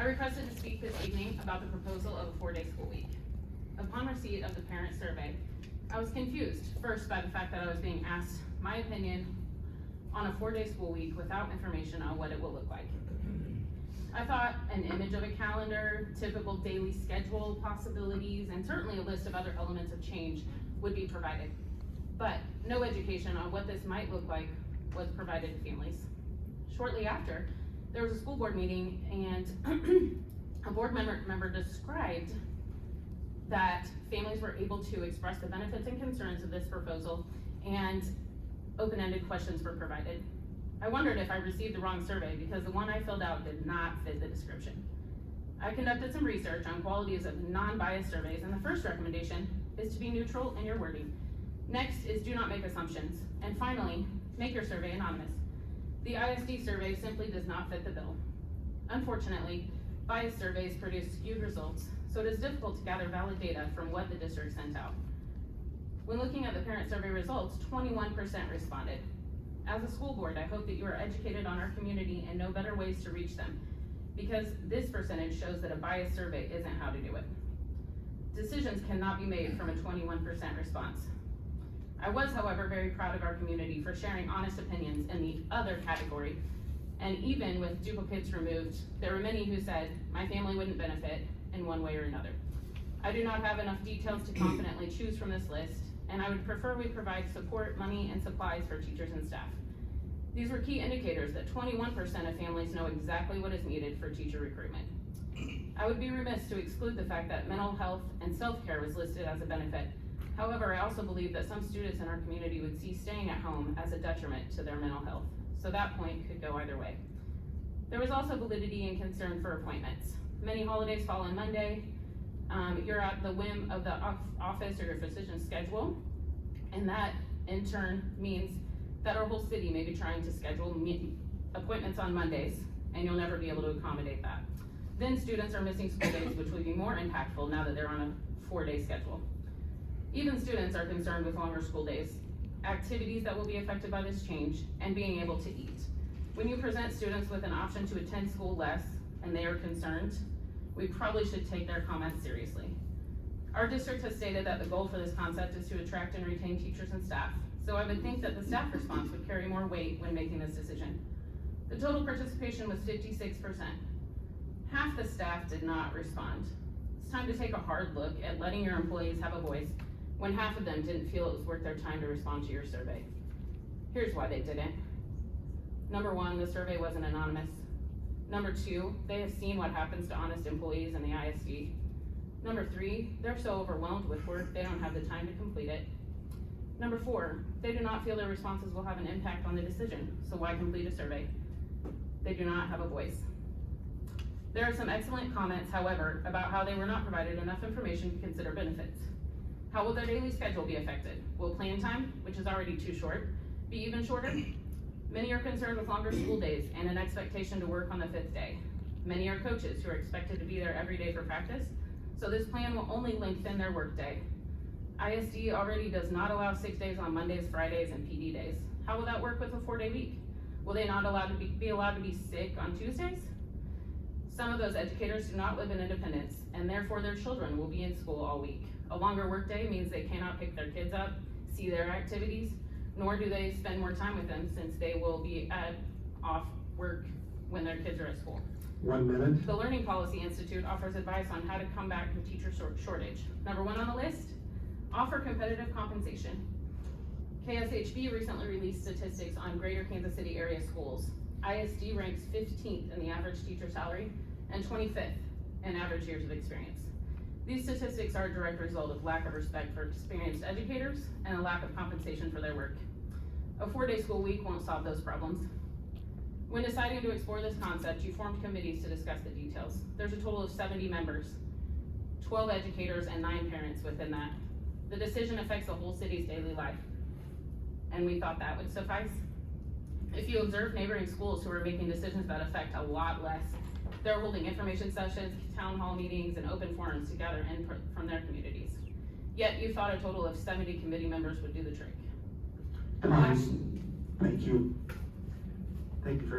requested to speak this evening about the proposal of a 4-day school week. Upon receipt of the parent survey, I was confused, first by the fact that I was being asked my opinion on a 4-day school week without information on what it will look like. I thought an image of a calendar, typical daily schedule possibilities, and certainly a list of other elements of change would be provided. But no education on what this might look like was provided to families. Shortly after, there was a school board meeting and a board member described that families were able to express the benefits and concerns of this proposal, and open-ended questions were provided. I wondered if I received the wrong survey because the one I filled out did not fit the description. I conducted some research on qualities of non-biased surveys, and the first recommendation is to be neutral in your wording. Next is do not make assumptions. And finally, make your survey anonymous. The ISD survey simply does not fit the bill. Unfortunately, biased surveys produce skewed results, so it is difficult to gather valid data from what the district sent out. When looking at the parent survey results, 21% responded. As a school board, I hope that you are educated on our community and know better ways to reach them, because this percentage shows that a biased survey isn't how to do it. Decisions cannot be made from a 21% response. I was, however, very proud of our community for sharing honest opinions in the other category, and even with duplicates removed, there were many who said, my family wouldn't benefit in one way or another. I do not have enough details to confidently choose from this list, and I would prefer we provide support, money, and supplies for teachers and staff. These were key indicators that 21% of families know exactly what is needed for teacher recruitment. I would be remiss to exclude the fact that mental health and self-care was listed as a benefit. However, I also believe that some students in our community would see staying at home as a detriment to their mental health, so that point could go either way. There was also validity and concern for appointments. Many holidays fall on Monday. You're at the whim of the office or your physician's schedule, and that in turn means that our whole city may be trying to schedule appointments on Mondays, and you'll never be able to accommodate that. Then students are missing school days, which would be more impactful now that they're on a 4-day schedule. Even students are concerned with longer school days, activities that will be affected by this change, and being able to eat. When you present students with an option to attend school less, and they are concerned, we probably should take their comments seriously. Our district has stated that the goal for this concept is to attract and retain teachers and staff, so I would think that the staff response would carry more weight when making this decision. The total participation was 56%. Half the staff did not respond. It's time to take a hard look at letting your employees have a voice when half of them didn't feel it was worth their time to respond to your survey. Here's why they didn't. Number one, the survey wasn't anonymous. Number two, they have seen what happens to honest employees in the ISD. Number three, they're so overwhelmed with work they don't have the time to complete it. Number four, they do not feel their responses will have an impact on the decision, so why complete a survey? They do not have a voice. There are some excellent comments, however, about how they were not provided enough information to consider benefits. How will their daily schedule be affected? Will plan time, which is already too short, be even shorter? Many are concerned with longer school days and an expectation to work on the 5th day. Many are coaches who are expected to be there every day for practice, so this plan will only lengthen their workday. ISD already does not allow 6 days on Mondays, Fridays, and PD days. How will that work with a 4-day week? Will they not be allowed to be sick on Tuesdays? Some of those educators do not live in independence, and therefore their children will be in school all week. A longer workday means they cannot pick their kids up, see their activities, nor do they spend more time with them since they will be off work when their kids are at school. 1 minute. The Learning Policy Institute offers advice on how to combat the teacher shortage. Number one on the list, offer competitive compensation. KSHB recently released statistics on Greater Kansas City area schools. ISD ranks 15th in the average teacher salary and 25th in average years of experience. These statistics are a direct result of lack of respect for experienced educators and a lack of compensation for their work. A 4-day school week won't solve those problems. When deciding to explore this concept, you formed committees to discuss the details. There's a total of 70 members, 12 educators, and 9 parents within that. The decision affects the whole city's daily life, and we thought that would suffice. If you observe neighboring schools who are making decisions that affect a lot less, they're holding information sessions, town hall meetings, and open forums to gather input from their communities. Yet you thought a total of 70 committee members would do the trick. Thank you. Thank you for